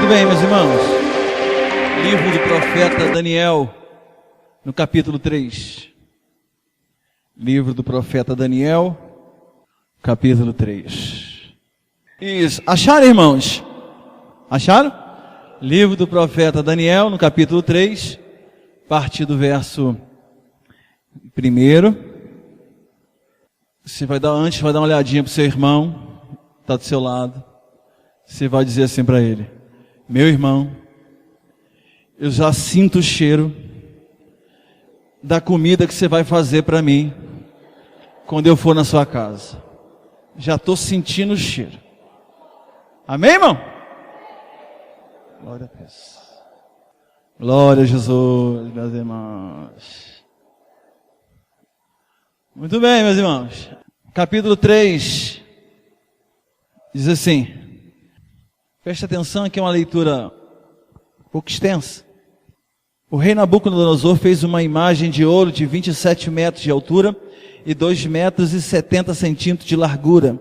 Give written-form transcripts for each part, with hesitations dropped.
bem, meus irmãos. Livro do profeta Daniel, no capítulo 3. Livro do profeta Daniel, capítulo 3. Isso. Acharam, irmãos? Acharam? Livro do profeta Daniel, no capítulo 3, a partir do verso 1. Você vai dar uma olhadinha para o seu irmão, está do seu lado. Você vai dizer assim para ele: meu irmão, eu já sinto o cheiro da comida que você vai fazer para mim quando eu for na sua casa. Já estou sentindo o cheiro. Amém, irmão? Glória a Deus. Glória a Jesus, meus irmãos. Muito bem, meus irmãos. Capítulo 3 diz assim. Preste atenção, aqui é uma leitura um pouco extensa. O rei Nabucodonosor fez uma imagem de ouro de 27 metros de altura e 2 metros e 70 centímetros de largura,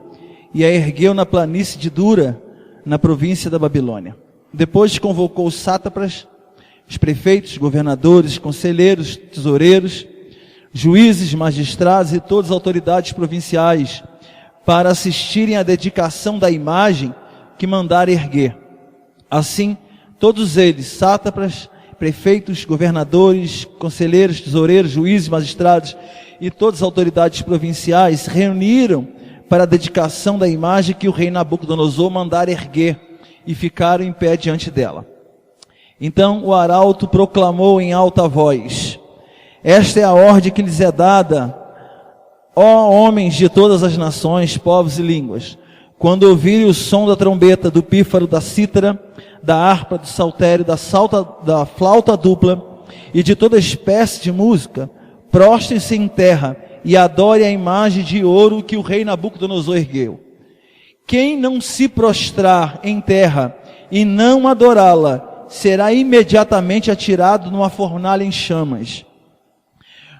e a ergueu na planície de Dura, na província da Babilônia. Depois convocou os sátrapas, os prefeitos, governadores, conselheiros, tesoureiros, juízes, magistrados e todas as autoridades provinciais para assistirem à dedicação da imagem que mandara erguer. Assim, todos eles, sátrapas, prefeitos, governadores, conselheiros, tesoureiros, juízes, magistrados e todas as autoridades provinciais se reuniram para a dedicação da imagem que o rei Nabucodonosor mandara erguer e ficaram em pé diante dela. Então o arauto proclamou em alta voz: esta é a ordem que lhes é dada, ó homens de todas as nações, povos e línguas. Quando ouvirem o som da trombeta, do pífaro, da cítara, da harpa, do saltério, da flauta dupla e de toda espécie de música, prostrem-se em terra e adorem a imagem de ouro que o rei Nabucodonosor ergueu. Quem não se prostrar em terra e não adorá-la, será imediatamente atirado numa fornalha em chamas.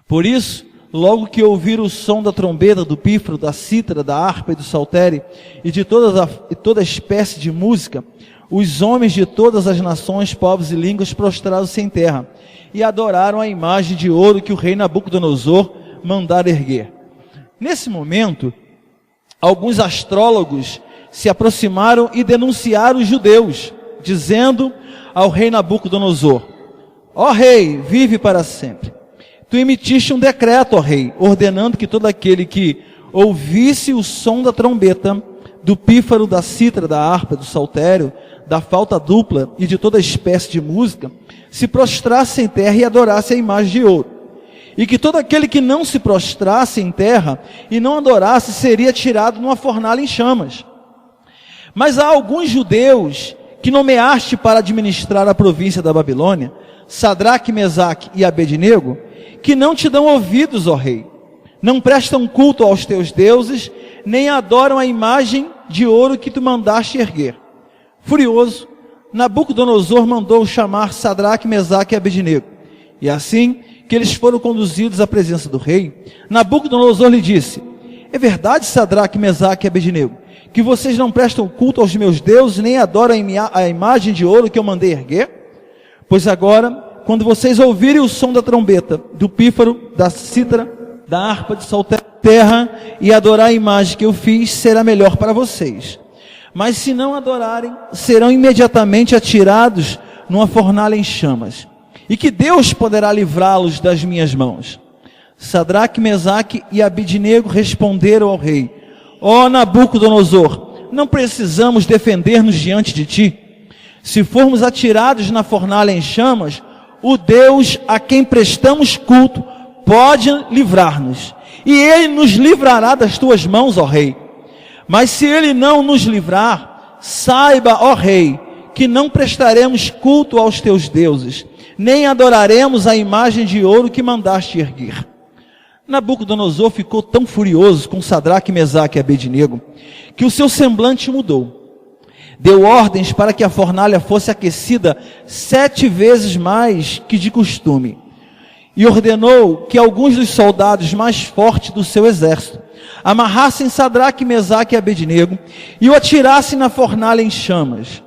Por isso, logo que ouvir o som da trombeta, do pífaro, da cítara, da harpa e do saltério, e de toda espécie de música, os homens de todas as nações, povos e línguas prostraram-se em terra, e adoraram a imagem de ouro que o rei Nabucodonosor mandara erguer. Nesse momento, alguns astrólogos se aproximaram e denunciaram os judeus, dizendo ao rei Nabucodonosor: ó rei, vive para sempre. Tu emitiste um decreto, ó rei, ordenando que todo aquele que ouvisse o som da trombeta, do pífaro, da cítara, da harpa, do saltério, da flauta dupla e de toda espécie de música, se prostrasse em terra e adorasse a imagem de ouro. E que todo aquele que não se prostrasse em terra e não adorasse seria tirado numa fornalha em chamas. Mas há alguns judeus que nomeaste para administrar a província da Babilônia, Sadraque, Mesaque e Abednego, que não te dão ouvidos, ó rei, não prestam culto aos teus deuses, nem adoram a imagem de ouro que tu mandaste erguer. Furioso, Nabucodonosor mandou chamar Sadraque, Mesaque e Abednego, e assim que eles foram conduzidos à presença do rei, Nabucodonosor lhe disse: é verdade, Sadraque, Mesaque e Abednego, que vocês não prestam culto aos meus deuses, nem adoram a imagem de ouro que eu mandei erguer? Pois agora, quando vocês ouvirem o som da trombeta, do pífaro, da cítara, da harpa, de saltério, terra, e adorar a imagem que eu fiz, será melhor para vocês. Mas se não adorarem, serão imediatamente atirados numa fornalha em chamas. E que Deus poderá livrá-los das minhas mãos? Sadraque, Mesaque e Abednego responderam ao rei: ó Nabucodonosor, não precisamos defender-nos diante de ti. Se formos atirados na fornalha em chamas, o Deus a quem prestamos culto pode livrar-nos, e Ele nos livrará das tuas mãos, ó rei. Mas se Ele não nos livrar, saiba, ó rei, que não prestaremos culto aos teus deuses, nem adoraremos a imagem de ouro que mandaste erguer. Nabucodonosor ficou tão furioso com Sadraque, Mesaque e Abednego, que o seu semblante mudou. Deu ordens para que a fornalha fosse aquecida 7 vezes mais que de costume. E ordenou que alguns dos soldados mais fortes do seu exército amarrassem Sadraque, Mesaque e Abednego e o atirassem na fornalha em chamas.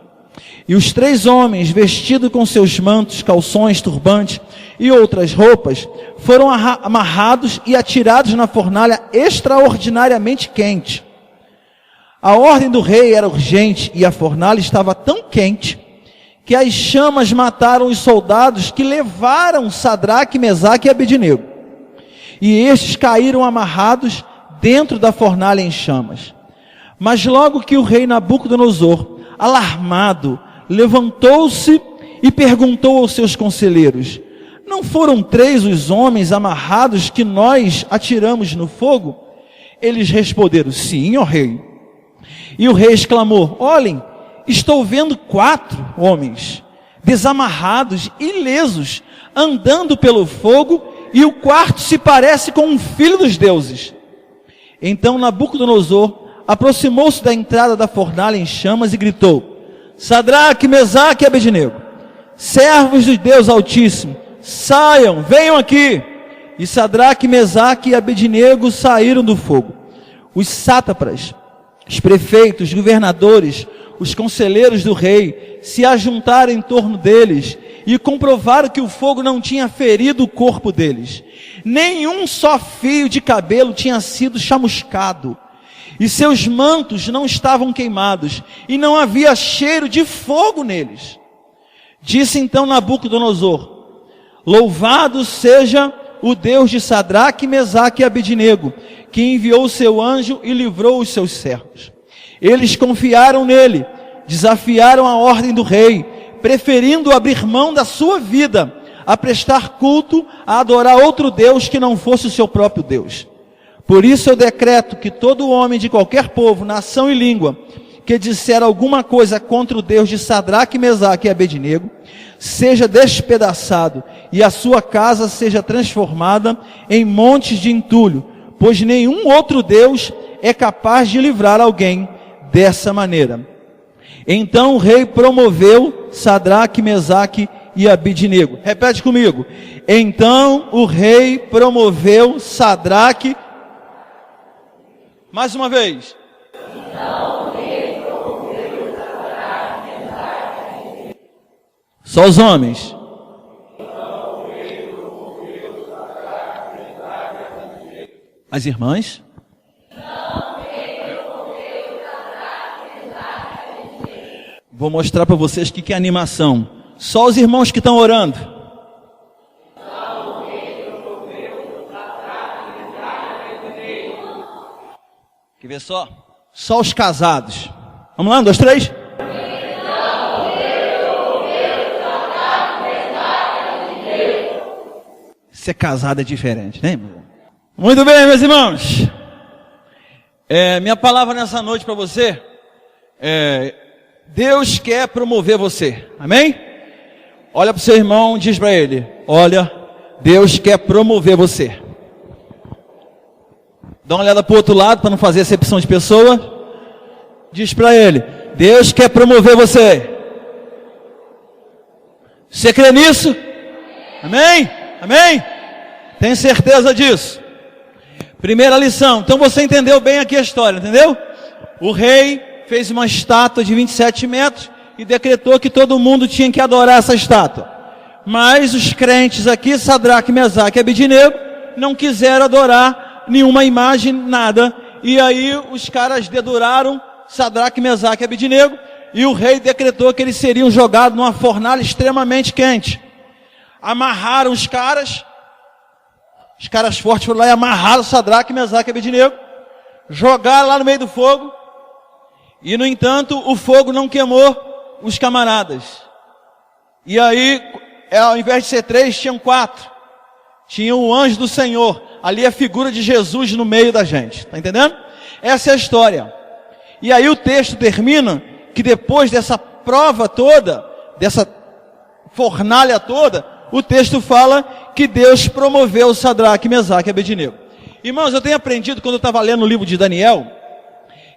E os 3 homens, vestidos com seus mantos, calções, turbantes e outras roupas, foram amarrados e atirados na fornalha extraordinariamente quente. A ordem do rei era urgente e a fornalha estava tão quente que as chamas mataram os soldados que levaram Sadraque, Mesaque e Abednego. E estes caíram amarrados dentro da fornalha em chamas. Mas logo que o rei Nabucodonosor, alarmado, levantou-se e perguntou aos seus conselheiros: não foram 3 os homens amarrados que nós atiramos no fogo? Eles responderam: sim, ó rei. E o rei exclamou: olhem, estou vendo 4 homens desamarrados, ilesos, andando pelo fogo, e o 4º se parece com um filho dos deuses. Então Nabucodonosor aproximou-se da entrada da fornalha em chamas e gritou: Sadraque, Mesaque e Abednego, servos do Deus Altíssimo, saiam, venham aqui. E Sadraque, Mesaque e Abednego saíram do fogo. Os sátrapas, os prefeitos, os governadores, os conselheiros do rei se ajuntaram em torno deles e comprovaram que o fogo não tinha ferido o corpo deles. Nenhum só fio de cabelo tinha sido chamuscado, e seus mantos não estavam queimados, e não havia cheiro de fogo neles. Disse então Nabucodonosor: louvado seja o Deus de Sadraque, Mesaque e Abednego, que enviou o seu anjo e livrou os seus servos. Eles confiaram nele, desafiaram a ordem do rei, preferindo abrir mão da sua vida a prestar culto, a adorar outro Deus que não fosse o seu próprio Deus. Por isso eu decreto que todo homem de qualquer povo, nação e língua, que disser alguma coisa contra o Deus de Sadraque, Mesaque e Abednego, seja despedaçado e a sua casa seja transformada em montes de entulho, pois nenhum outro Deus é capaz de livrar alguém dessa maneira. Então o rei promoveu Sadraque, Mesaque e Abednego. Repete comigo. Então o rei promoveu Sadraque. Mais uma vez. Só os homens. As irmãs. Vou mostrar para vocês o que é animação. Só os irmãos que estão orando. Quer ver só? Só os casados. Vamos lá, 1, 2, 3. Ser casado é diferente, né, irmão? Muito bem, meus irmãos. Minha palavra nessa noite para você é: Deus quer promover você. Amém? Olha para o seu irmão e diz para ele: olha, Deus quer promover você. Dá uma olhada para o outro lado para não fazer acepção de pessoa. Diz para ele: Deus quer promover você. Você crê nisso? Amém? Amém? Tem certeza disso? Primeira lição. Então você entendeu bem aqui a história, entendeu? O rei fez uma estátua de 27 metros e decretou que todo mundo tinha que adorar essa estátua. Mas os crentes aqui, Sadraque, Mesaque e Abednego, não quiseram adorar nenhuma imagem, nada. E aí os caras deduraram Sadraque, Mesaque e Abednego, e o rei decretou que eles seriam jogados numa fornalha extremamente quente. Amarraram os caras fortes foram lá e amarraram Sadraque, Mesaque e Abednego, jogaram lá no meio do fogo, e no entanto o fogo não queimou os camaradas. E aí, ao invés de ser 3, tinham 4. Tinha o anjo do Senhor, ali a figura de Jesus no meio da gente, tá entendendo? Essa é a história. E aí o texto termina que depois dessa prova toda, dessa fornalha toda, o texto fala que Deus promoveu Sadraque, Mesaque e Abednego. Irmãos, eu tenho aprendido quando eu estava lendo o livro de Daniel,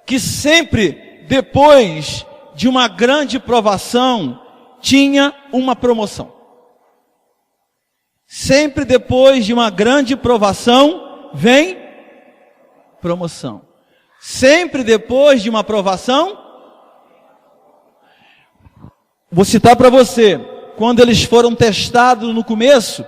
que sempre depois de uma grande provação, tinha uma promoção. Sempre depois de uma grande provação, vem promoção. Sempre depois de uma provação, vou citar para você, quando eles foram testados no começo,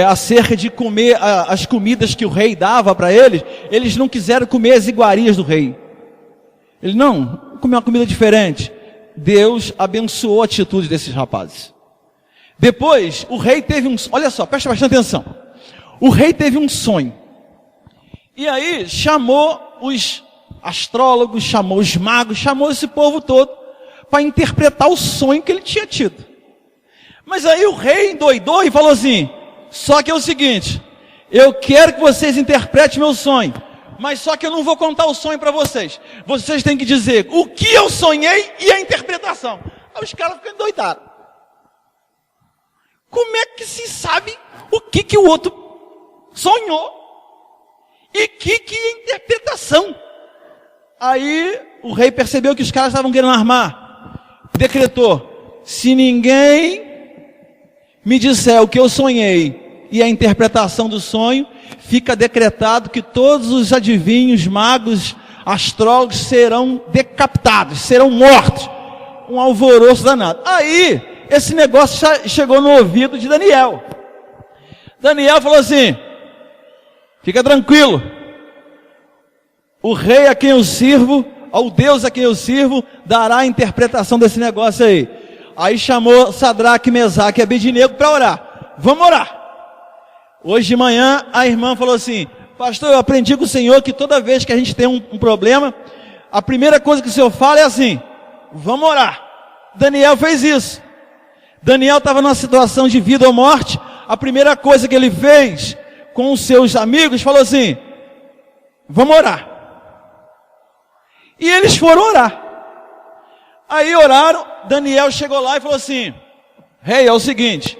acerca de comer as comidas que o rei dava para eles, eles não quiseram comer as iguarias do rei. Eles não, comer uma comida diferente. Deus abençoou a atitude desses rapazes. Depois, o rei teve olha só, presta bastante atenção. O rei teve um sonho. E aí chamou os astrólogos, chamou os magos, chamou esse povo todo para interpretar o sonho que ele tinha tido. Mas aí o rei endoidou e falou assim: só que é o seguinte, eu quero que vocês interpretem meu sonho, mas só que eu não vou contar o sonho para vocês. Vocês têm que dizer o que eu sonhei e a interpretação. Aí os caras ficam endoidados. Como é que se sabe o que o outro sonhou? E que é interpretação? Aí o rei percebeu que os caras estavam querendo armar. Decretou: se ninguém me disser o que eu sonhei e a interpretação do sonho, fica decretado que todos os adivinhos, magos, astrólogos serão decapitados, serão mortos. Um alvoroço danado. Aí, esse negócio chegou no ouvido de Daniel. Daniel falou assim: fica tranquilo, o rei a quem eu sirvo, ao Deus a quem eu sirvo, dará a interpretação desse negócio aí. Aí chamou Sadraque, Mesaque e Abednego para orar. Vamos orar. Hoje de manhã a irmã falou assim: pastor, eu aprendi com o senhor que toda vez que a gente tem um problema, a primeira coisa que o senhor fala é assim: vamos orar. Daniel fez isso. Daniel estava numa situação de vida ou morte. A primeira coisa que ele fez com os seus amigos, falou assim: vamos orar. E eles foram orar. Aí oraram. Daniel chegou lá e falou assim: rei, é o seguinte,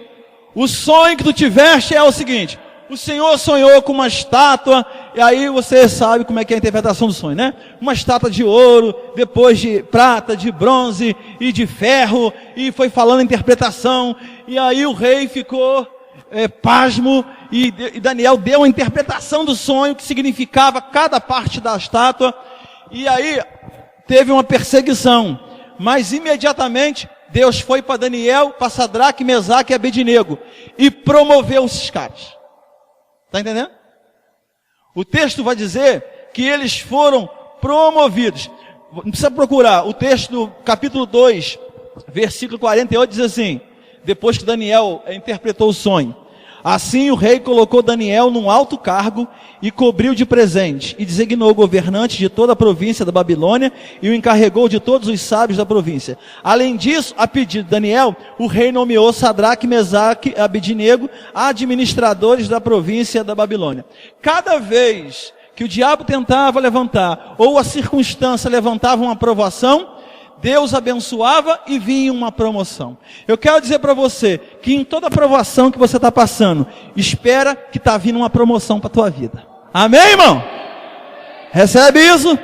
o sonho que tu tiveste é o seguinte: o Senhor sonhou com uma estátua, e aí você sabe como é que é a interpretação do sonho, né? Uma estátua de ouro, depois de prata, de bronze e de ferro, e foi falando a interpretação, e aí o rei ficou pasmo, e Daniel deu a interpretação do sonho, que significava cada parte da estátua, e aí teve uma perseguição, mas imediatamente Deus foi para Daniel, para Sadraque, Mesaque e Abednego, e promoveu esses caras. Está entendendo? O texto vai dizer que eles foram promovidos. Não precisa procurar. O texto do capítulo 2, versículo 48 diz assim, depois que Daniel interpretou o sonho: assim o rei colocou Daniel num alto cargo e cobriu de presente, e designou governante de toda a província da Babilônia e o encarregou de todos os sábios da província. Além disso, a pedido de Daniel, o rei nomeou Sadraque, Mesaque e Abednego administradores da província da Babilônia. Cada vez que o diabo tentava levantar, ou a circunstância levantava uma provação, Deus abençoava e vinha uma promoção. Eu quero dizer para você que em toda provação que você está passando, espera que está vindo uma promoção para a tua vida. Amém, irmão? Recebe isso?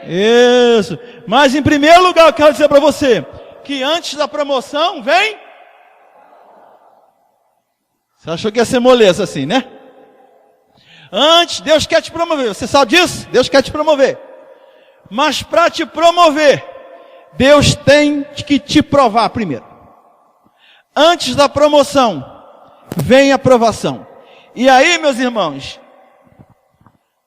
Isso. Mas em primeiro lugar eu quero dizer para você que antes da promoção vem... Você achou que ia ser moleza assim, né? Antes, Deus quer te promover. Você sabe disso? Deus quer te promover. Mas para te promover, Deus tem que te provar primeiro. Antes da promoção, vem a provação. E aí, meus irmãos,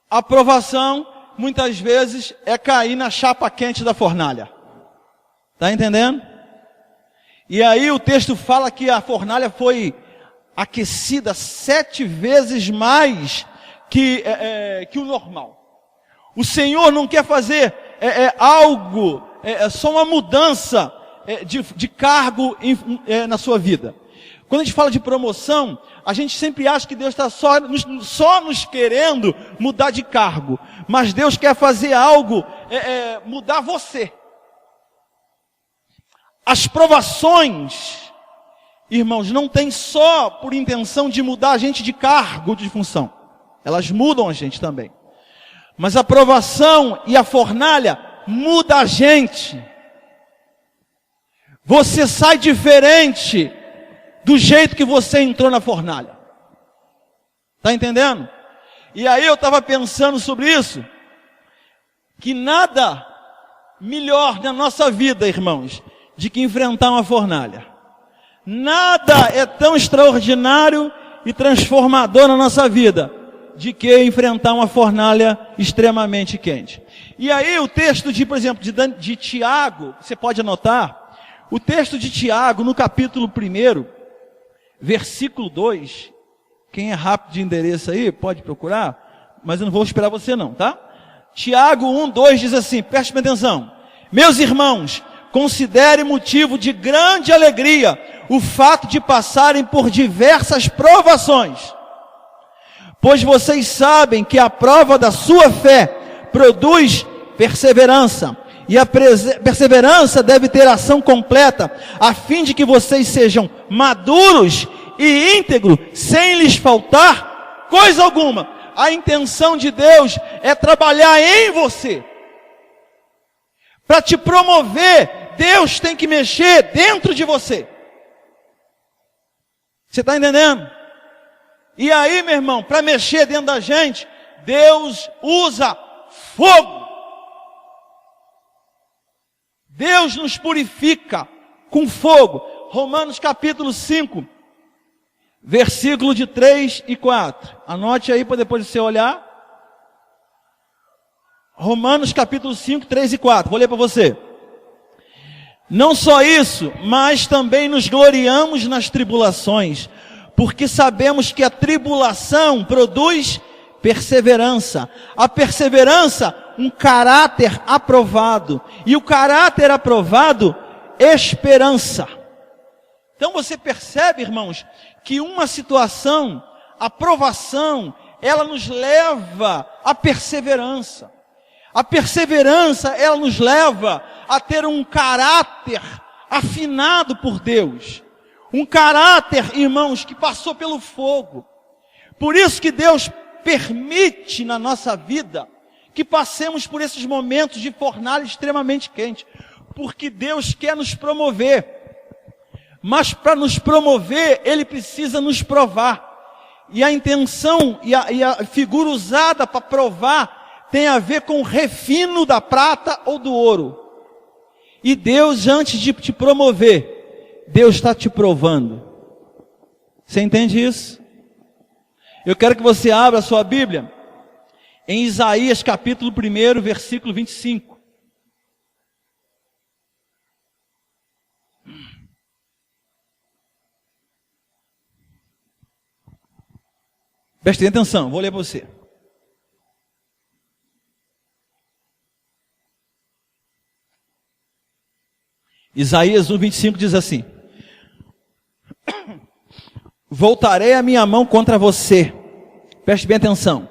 a provação, muitas vezes, é cair na chapa quente da fornalha. Está entendendo? E aí o texto fala que a fornalha foi aquecida 7 vezes mais que o normal. O Senhor não quer fazer algo, só uma mudança de cargo na sua vida. Quando a gente fala de promoção, a gente sempre acha que Deus está só nos querendo mudar de cargo. Mas Deus quer fazer algo, mudar você. As provações, irmãos, não tem só por intenção de mudar a gente de cargo, de função. Elas mudam a gente também. Mas a provação e a fornalha muda a gente. Você sai diferente do jeito que você entrou na fornalha. Está entendendo? E aí eu estava pensando sobre isso, que nada melhor na nossa vida, irmãos, de que enfrentar uma fornalha. Nada é tão extraordinário e transformador na nossa vida de que enfrentar uma fornalha extremamente quente. E aí o texto por exemplo, de Tiago, você pode anotar, o texto de Tiago, no capítulo 1, versículo 2, quem é rápido de endereço aí, pode procurar, mas eu não vou esperar você não, tá? Tiago 1:2 diz assim, preste atenção, meus irmãos, considere motivo de grande alegria o fato de passarem por diversas provações, pois vocês sabem que a prova da sua fé produz perseverança, e a perseverança deve ter ação completa, a fim de que vocês sejam maduros e íntegros, sem lhes faltar coisa alguma. A intenção de Deus é trabalhar em você. Para te promover, Deus tem que mexer dentro de você. Você está entendendo? E aí, meu irmão, para mexer dentro da gente, Deus usa fogo. Deus nos purifica com fogo. Romanos capítulo 5, versículo de 3 e 4. Anote aí para depois você olhar. Romanos capítulo 5, 3 e 4. Vou ler para você. Não só isso, mas também nos gloriamos nas tribulações, porque sabemos que a tribulação produz perseverança. A perseverança, um caráter aprovado. E o caráter aprovado, esperança. Então você percebe, irmãos, que uma situação, a provação, ela nos leva à perseverança. A perseverança, ela nos leva a ter um caráter afinado por Deus. Um caráter, irmãos, que passou pelo fogo. Por isso que Deus permite na nossa vida que passemos por esses momentos de fornalha extremamente quente. Porque Deus quer nos promover. Mas para nos promover, Ele precisa nos provar. E a intenção e a figura usada para provar tem a ver com o refino da prata ou do ouro. E Deus, antes de te promover, Deus está te provando. Você entende isso? Eu quero que você abra a sua Bíblia em Isaías capítulo 1, versículo 25. Preste atenção, vou ler para você. Isaías 1:25 diz assim: voltarei a minha mão contra você, preste bem atenção,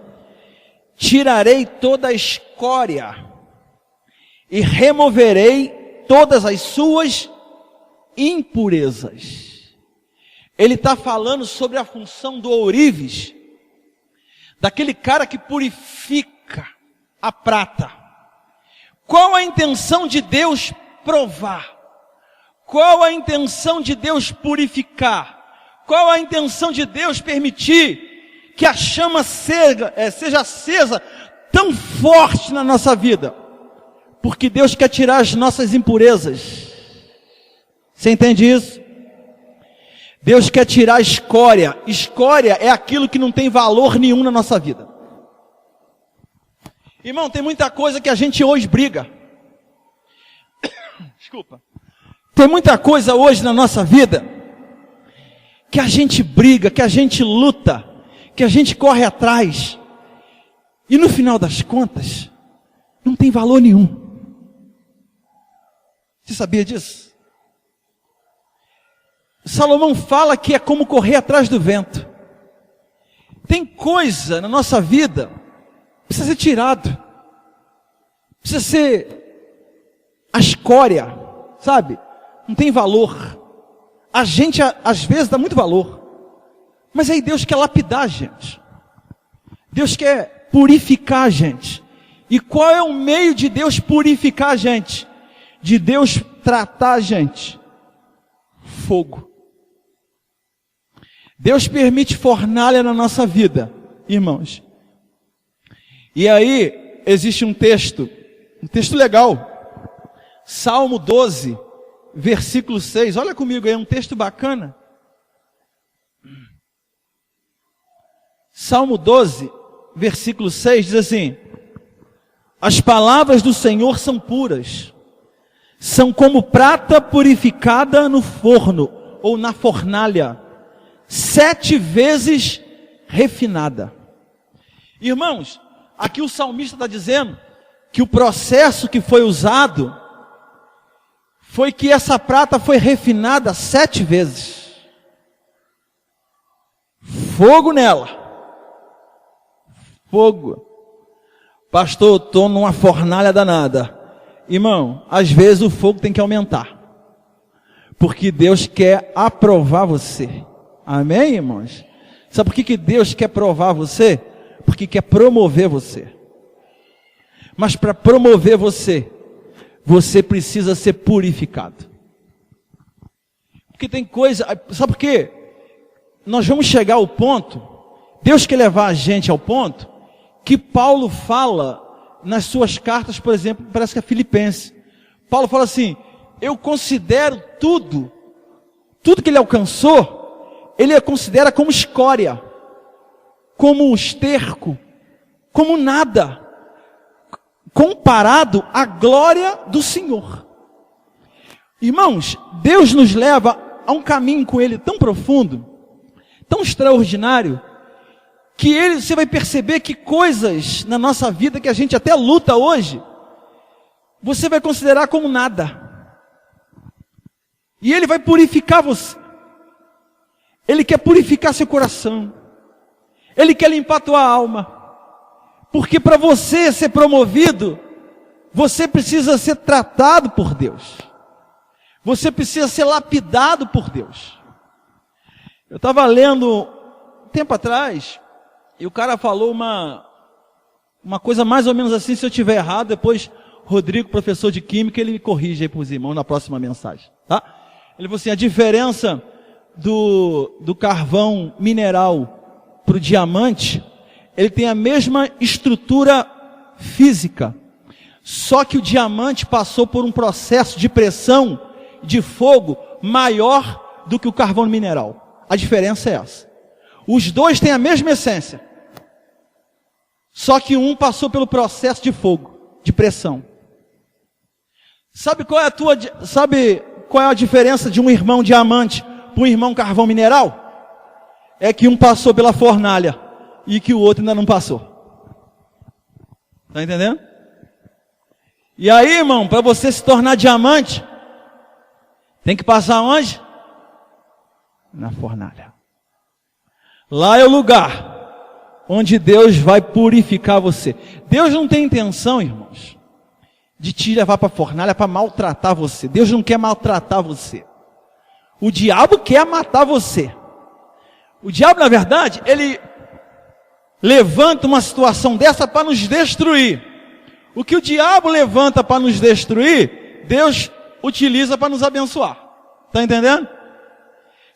tirarei toda a escória e removerei todas as suas impurezas. Ele está falando sobre a função do ourives, daquele cara que purifica a prata. Qual a intenção de Deus provar? Qual a intenção de Deus purificar? Qual a intenção de Deus permitir que a chama seja acesa tão forte na nossa vida? Porque Deus quer tirar as nossas impurezas. Você entende isso? Deus quer tirar a escória. Escória é aquilo que não tem valor nenhum na nossa vida. Irmão, tem muita coisa que a gente hoje briga. Desculpa. Tem muita coisa hoje na nossa vida que a gente briga, que a gente luta, que a gente corre atrás. E no final das contas, não tem valor nenhum. Você sabia disso? Salomão fala que é como correr atrás do vento. Tem coisa na nossa vida que precisa ser tirado. Precisa ser a escória, sabe? Não tem valor. A gente, às vezes, dá muito valor. Mas aí Deus quer lapidar a gente. Deus quer purificar a gente. E qual é o meio de Deus purificar a gente? De Deus tratar a gente? Fogo. Deus permite fornalha na nossa vida, irmãos. E aí, existe um texto legal. Salmo 12, versículo 6. Olha comigo aí, um texto bacana. Salmo 12, versículo 6 diz assim: as palavras do Senhor são puras, são como prata purificada no forno ou na fornalha, 7 vezes refinada. Irmãos, aqui o salmista está dizendo que o processo que foi usado foi que essa prata foi refinada 7 vezes. Fogo nela. Fogo. Pastor, eu estou numa fornalha danada. Irmão, às vezes o fogo tem que aumentar. Porque Deus quer aprovar você. Amém, irmãos? Sabe por que Deus quer provar você? Porque quer promover você. Mas para promover você, você precisa ser purificado. Porque tem coisa... Sabe por quê? Nós vamos chegar ao ponto, Deus quer levar a gente ao ponto, que Paulo fala nas suas cartas, por exemplo, parece que é Filipenses. Paulo fala assim: eu considero tudo que ele alcançou, ele considera como escória, como esterco, como nada, comparado à glória do Senhor. Irmãos, Deus nos leva a um caminho com Ele tão profundo, tão extraordinário, que você vai perceber que coisas na nossa vida que a gente até luta hoje, você vai considerar como nada. E Ele vai purificar você. Ele quer purificar seu coração. Ele quer limpar tua alma. Porque para você ser promovido, você precisa ser tratado por Deus. Você precisa ser lapidado por Deus. Eu estava lendo um tempo atrás, e o cara falou uma coisa mais ou menos assim. Se eu estiver errado, depois Rodrigo, professor de Química, ele me corrige aí para os irmãos na próxima mensagem, tá? Ele falou assim: a diferença do carvão mineral para o diamante, ele tem a mesma estrutura física, só que o diamante passou por um processo de pressão, de fogo, maior do que o carvão mineral. A diferença é essa. Os dois têm a mesma essência, só que um passou pelo processo de fogo, de pressão. Sabe qual é a diferença de um irmão diamante para um irmão carvão mineral? É que um passou pela fornalha e que o outro ainda não passou. Está entendendo? E aí, irmão, para você se tornar diamante, tem que passar onde? Na fornalha. Lá é o lugar onde Deus vai purificar você. Deus não tem intenção, irmãos, de te levar para a fornalha para maltratar você. Deus não quer maltratar você. O diabo quer matar você. O diabo, na verdade, ele levanta uma situação dessa para nos destruir. O que o diabo levanta para nos destruir, Deus utiliza para nos abençoar. Está entendendo?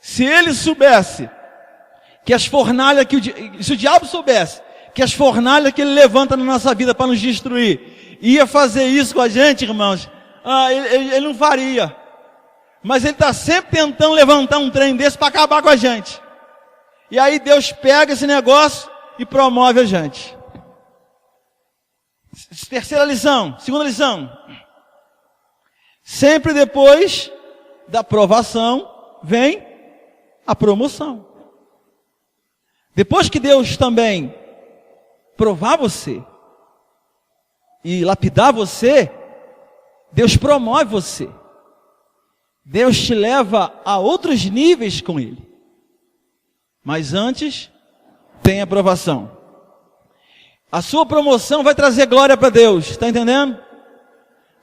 Se ele soubesse que as fornalhas se o diabo soubesse que as fornalhas que ele levanta na nossa vida para nos destruir, ia fazer isso com a gente, irmãos, ele não faria. Mas ele está sempre tentando levantar um trem desse para acabar com a gente. E aí Deus pega esse negócio e promove a gente. Terceira lição, segunda lição. Sempre depois da provação vem a promoção. Depois que Deus também provar você e lapidar você, Deus promove você. Deus te leva a outros níveis com Ele. Mas antes, tem a provação. A sua promoção vai trazer glória para Deus, está entendendo?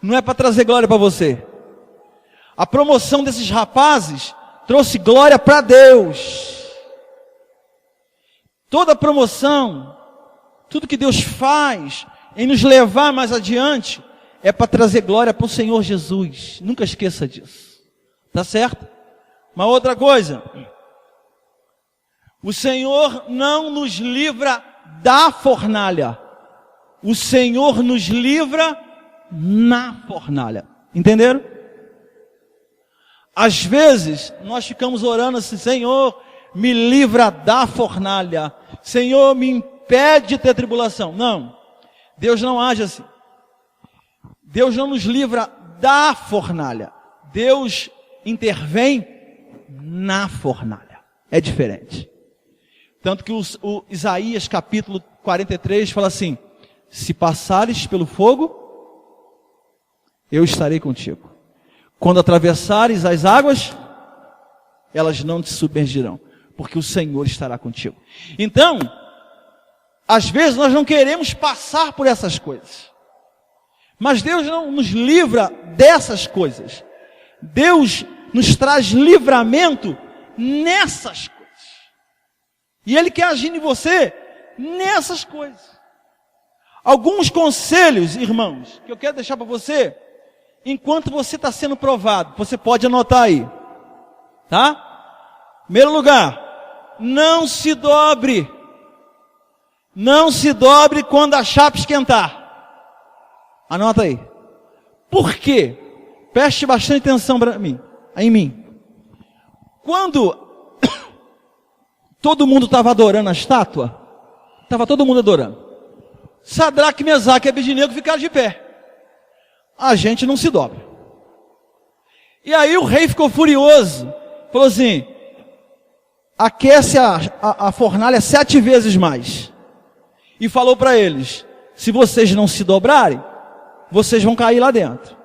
Não é para trazer glória para você. A promoção desses rapazes trouxe glória para Deus. Toda promoção, tudo que Deus faz em nos levar mais adiante, é para trazer glória para o Senhor Jesus. Nunca esqueça disso. Tá certo? Uma outra coisa. O Senhor não nos livra da fornalha. O Senhor nos livra na fornalha. Entenderam? Às vezes, nós ficamos orando assim: Senhor, me livra da fornalha. Senhor, me impede de ter tribulação. Não. Deus não age assim. Deus não nos livra da fornalha. Deus intervém na fornalha. É diferente. Tanto que o Isaías capítulo 43 fala assim: se passares pelo fogo, eu estarei contigo. Quando atravessares as águas, elas não te submergirão, porque o Senhor estará contigo. Então, às vezes nós não queremos passar por essas coisas, mas Deus não nos livra dessas coisas. Deus nos traz livramento nessas coisas. E Ele quer agir em você nessas coisas. Alguns conselhos, irmãos, que eu quero deixar para você, enquanto você está sendo provado. Você pode anotar aí, tá? Primeiro lugar, não se dobre. Não se dobre quando a chapa esquentar. Anota aí. Por quê? Preste bastante atenção em mim. Quando todo mundo estava adorando a estátua, estava todo mundo adorando, Sadraque, Mesaque e Abednego ficaram de pé. A gente não se dobra. E aí o rei ficou furioso. Falou assim: aquece a fornalha 7 vezes mais. E falou para eles: se vocês não se dobrarem, vocês vão cair lá dentro.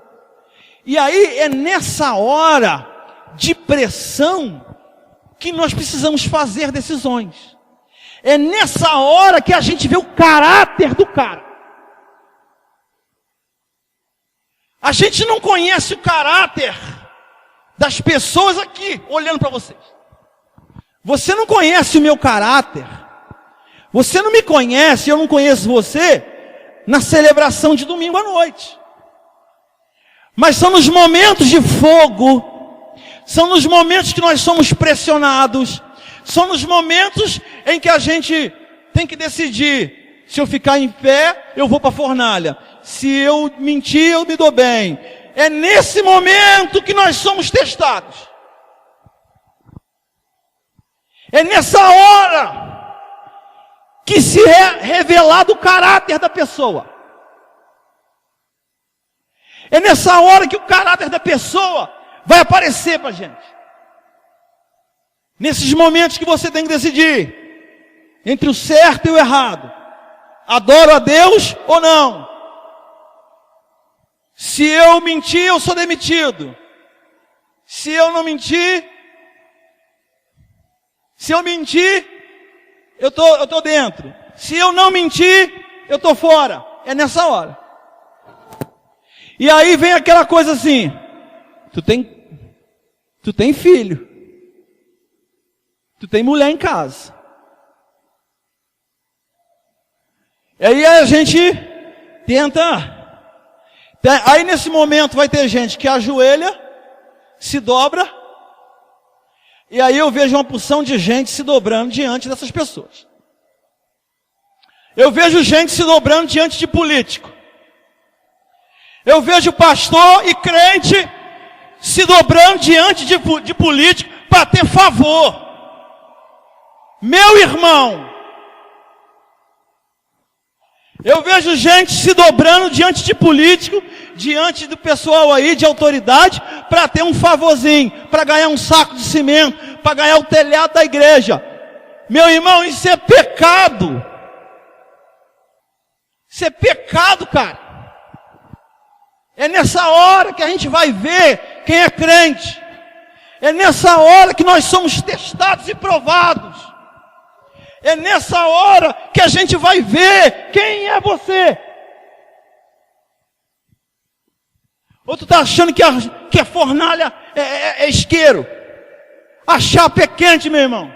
E aí é nessa hora de pressão que nós precisamos fazer decisões. É nessa hora que a gente vê o caráter do cara. A gente não conhece o caráter das pessoas aqui, olhando para vocês. Você não conhece o meu caráter. Você não me conhece, eu não conheço você na celebração de domingo à noite. Mas são nos momentos de fogo, são nos momentos que nós somos pressionados, são nos momentos em que a gente tem que decidir: se eu ficar em pé, eu vou para a fornalha. Se eu mentir, eu me dou bem. É nesse momento que nós somos testados. É nessa hora que se é revelado o caráter da pessoa. É nessa hora que o caráter da pessoa vai aparecer para a gente. Nesses momentos que você tem que decidir entre o certo e o errado. Adoro a Deus ou não? Se eu mentir, eu sou demitido. Se eu não mentir, se eu mentir, eu tô dentro. Se eu não mentir, eu tô fora. É nessa hora. E aí vem aquela coisa assim: tu tem filho, tu tem mulher em casa. E aí a gente tenta. Aí nesse momento vai ter gente que ajoelha, se dobra, e aí eu vejo uma porção de gente se dobrando diante dessas pessoas. Eu vejo gente se dobrando diante de político. Eu vejo pastor e crente se dobrando diante de político para ter favor. Meu irmão, eu vejo gente se dobrando diante de político, diante do pessoal aí de autoridade, para ter um favorzinho, para ganhar um saco de cimento, para ganhar o telhado da igreja. Meu irmão, isso é pecado. Isso é pecado, cara. É nessa hora que a gente vai ver quem é crente. É nessa hora que nós somos testados e provados. É nessa hora que a gente vai ver quem é você. Ou tu está achando que a fornalha é isqueiro. A chapa é quente, meu irmão.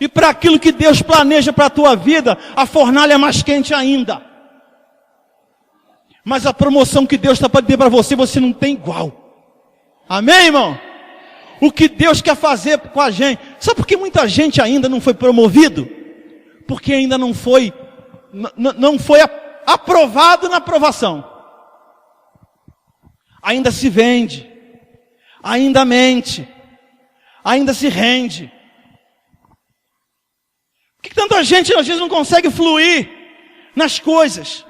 E para aquilo que Deus planeja para a tua vida, a fornalha é mais quente ainda. Mas a promoção que Deus está para ter para você, você não tem igual. Amém, irmão? O que Deus quer fazer com a gente. Sabe por que muita gente ainda não foi promovido? Porque ainda não foi aprovado na aprovação. Ainda se vende. ainda mente, ainda se rende. Por que tanta gente às vezes não consegue fluir nas coisas?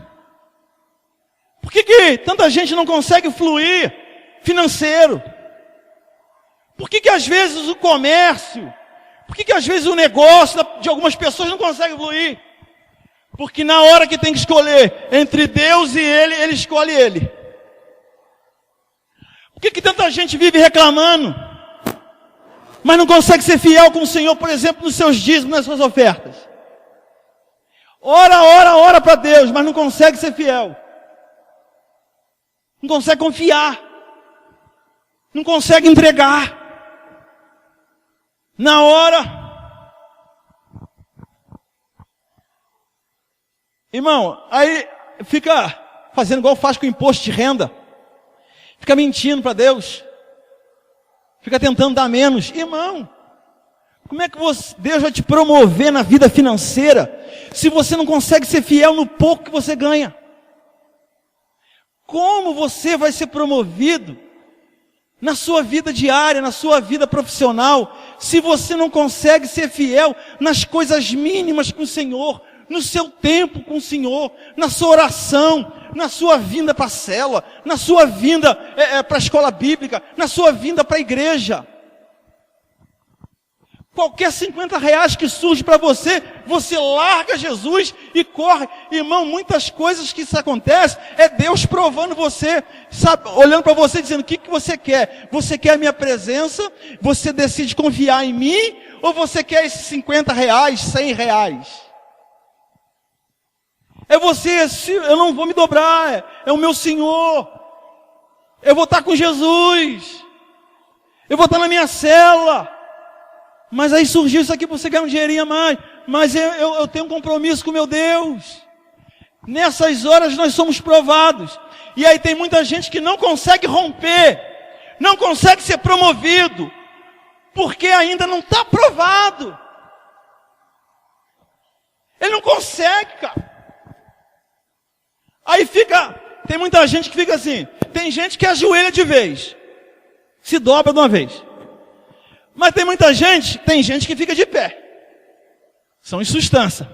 Por que tanta gente não consegue fluir financeiro? Por que às vezes o comércio, por que às vezes o negócio de algumas pessoas não consegue fluir? Porque na hora que tem que escolher entre Deus e ele escolhe ele. Por que tanta gente vive reclamando, mas não consegue ser fiel com o Senhor, por exemplo, nos seus dízimos, nas suas ofertas? Ora para Deus, mas não consegue ser fiel. Não consegue confiar. Não consegue entregar. Na hora. Irmão, aí fica fazendo igual faz com o imposto de renda. Fica mentindo para Deus. Fica tentando dar menos. Irmão, como é que Deus vai te promover na vida financeira se você não consegue ser fiel no pouco que você ganha? Como você vai ser promovido na sua vida diária, na sua vida profissional, se você não consegue ser fiel nas coisas mínimas com o Senhor, no seu tempo com o Senhor, na sua oração, na sua vinda para a célula, na sua vinda para a escola bíblica, na sua vinda para a igreja? Qualquer R$50 que surge para você, você larga Jesus e corre. Irmão, muitas coisas que isso acontece, é Deus provando você, sabe, olhando para você, dizendo: o que você quer? Você quer a minha presença? Você decide confiar em mim? Ou você quer esses R$50, R$100? É você, eu não vou me dobrar, é o meu Senhor. Eu vou estar com Jesus. Eu vou estar na minha célula. Mas aí surgiu isso aqui para você ganhar um dinheirinho a mais. Mas eu tenho um compromisso com meu Deus. Nessas horas nós somos provados. E aí tem muita gente que não consegue romper, não consegue ser promovido, porque ainda não está provado. Ele não consegue, cara. Aí tem muita gente que fica assim. Tem gente que ajoelha de vez, se dobra de uma vez. Mas tem gente que fica de pé. São insubstância.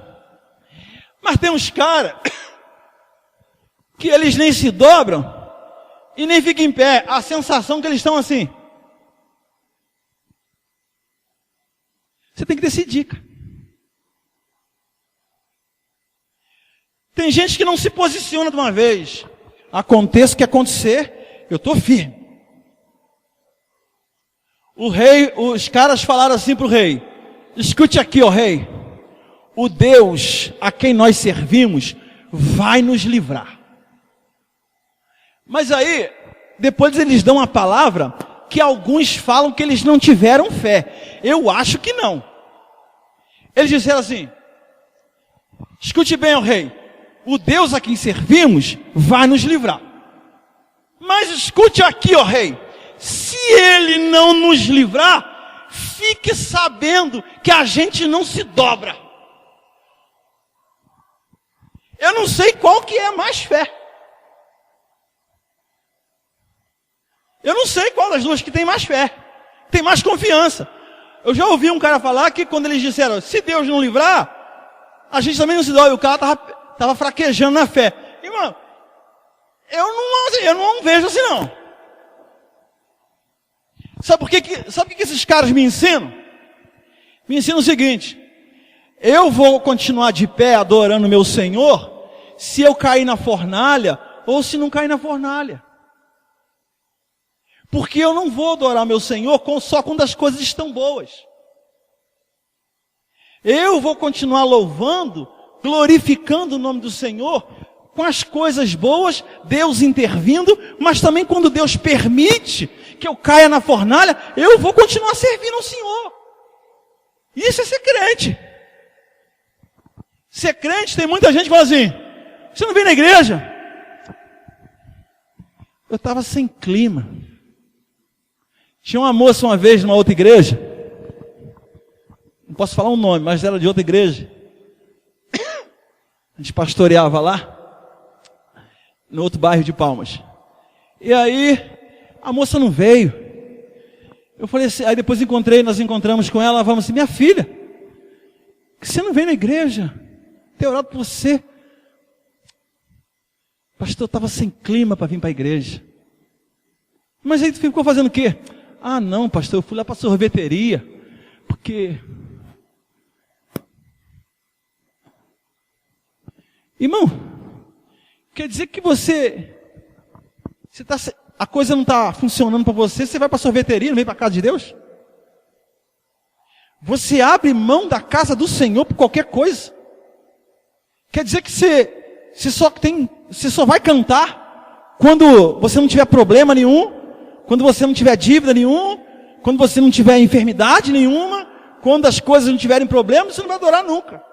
Mas tem uns caras que eles nem se dobram e nem ficam em pé. A sensação que eles estão assim. Você tem que decidir, cara. Tem gente que não se posiciona de uma vez. Aconteça o que acontecer, eu estou firme. Os caras falaram assim para o rei: escute aqui, ó rei, o Deus a quem nós servimos vai nos livrar. Mas aí, depois eles dão uma palavra que alguns falam que eles não tiveram fé. Eu acho que não. Eles disseram assim: escute bem, ó rei, o Deus a quem servimos vai nos livrar. Mas escute aqui, ó rei, se ele não nos livrar, fique sabendo que a gente não se dobra. Eu não sei qual que é mais fé. Eu não sei qual das duas que tem mais fé, tem mais confiança. Eu já ouvi um cara falar que quando eles disseram: se Deus não livrar, a gente também não se dobra. E o cara estava fraquejando na fé. Irmão, eu não vejo assim não. Sabe o que esses caras me ensinam? Me ensinam o seguinte: eu vou continuar de pé adorando meu Senhor se eu cair na fornalha ou se não cair na fornalha. Porque eu não vou adorar meu Senhor só quando as coisas estão boas. Eu vou continuar louvando, glorificando o nome do Senhor com as coisas boas, Deus intervindo, mas também quando Deus permite que eu caia na fornalha, eu vou continuar servindo ao Senhor. Isso é ser crente. Ser crente, tem muita gente que fala assim: você não vem na igreja? Eu estava sem clima. Tinha uma moça uma vez numa outra igreja, não posso falar um nome, mas era de outra igreja. A gente pastoreava lá, no outro bairro de Palmas. E aí, a moça não veio. Eu falei assim, aí depois nós encontramos com ela, falamos assim, minha filha, que você não vem na igreja? Ter orado por você. Pastor, eu estava sem clima para vir para a igreja. Mas aí tu ficou fazendo o quê? Ah não, pastor, eu fui lá para a sorveteria, porque... Irmão, quer dizer que a coisa não está funcionando para você, você vai para a sorveteria, não vem para a casa de Deus? Você abre mão da casa do Senhor por qualquer coisa? Quer dizer que você só vai cantar quando você não tiver problema nenhum, quando você não tiver dívida nenhuma, quando você não tiver enfermidade nenhuma, quando as coisas não tiverem problema, você não vai adorar nunca.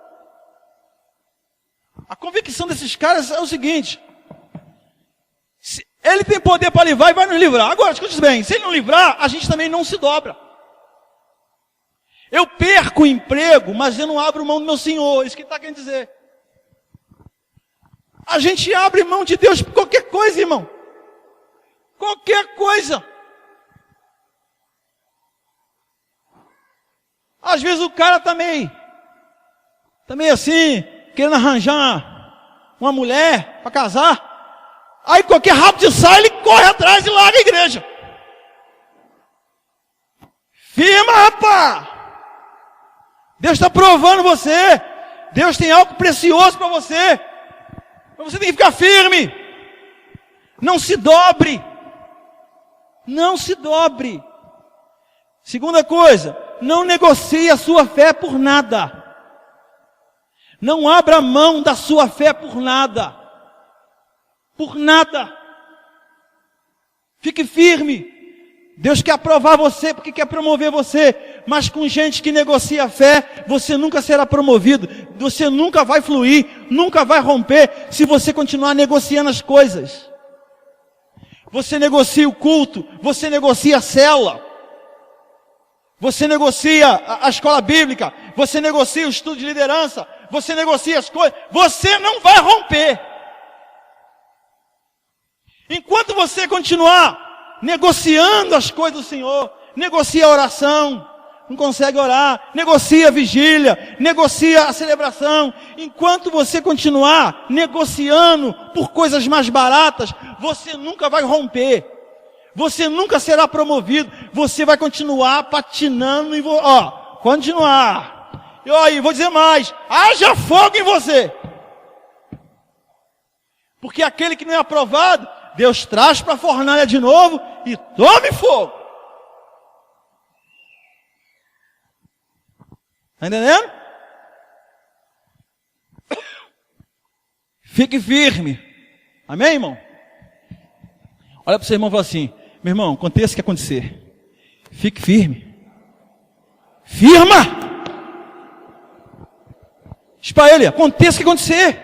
A convicção desses caras é o seguinte: se ele tem poder para livrar e vai nos livrar. Agora, escute bem, se ele não livrar, a gente também não se dobra. Eu perco o emprego, mas eu não abro mão do meu Senhor, isso que ele está querendo dizer. A gente abre mão de Deus por qualquer coisa, irmão. Qualquer coisa. Às vezes o cara está meio assim, querendo arranjar uma mulher para casar. Aí qualquer rabo de saia, ele corre atrás e larga a igreja. Firma, rapaz! Deus está provando você. Deus tem algo precioso para você. Mas você tem que ficar firme. Não se dobre. Não se dobre. Segunda coisa, não negocie a sua fé por nada. Não abra mão da sua fé por nada. Por nada. Fique firme. Deus quer aprovar você porque quer promover você. Mas com gente que negocia a fé, você nunca será promovido. Você nunca vai fluir, nunca vai romper, se você continuar negociando as coisas. Você negocia o culto, você negocia a célula. Você negocia a escola bíblica, você negocia o estudo de liderança, você negocia as coisas, você não vai romper. Enquanto você continuar negociando as coisas do Senhor, negocia a oração, não consegue orar, negocia a vigília, negocia a celebração. Enquanto você continuar negociando por coisas mais baratas, você nunca vai romper. Você nunca será promovido. Você vai continuar patinando em continuar. E vou dizer mais, haja fogo em você. Porque aquele que não é aprovado, Deus traz para a fornalha de novo e tome fogo. Está entendendo? Fique firme. Amém, irmão? Olha para o seu irmão e fala assim: meu irmão, aconteça o que acontecer, fique firme. Firma! Diz para ele: aconteça o que acontecer,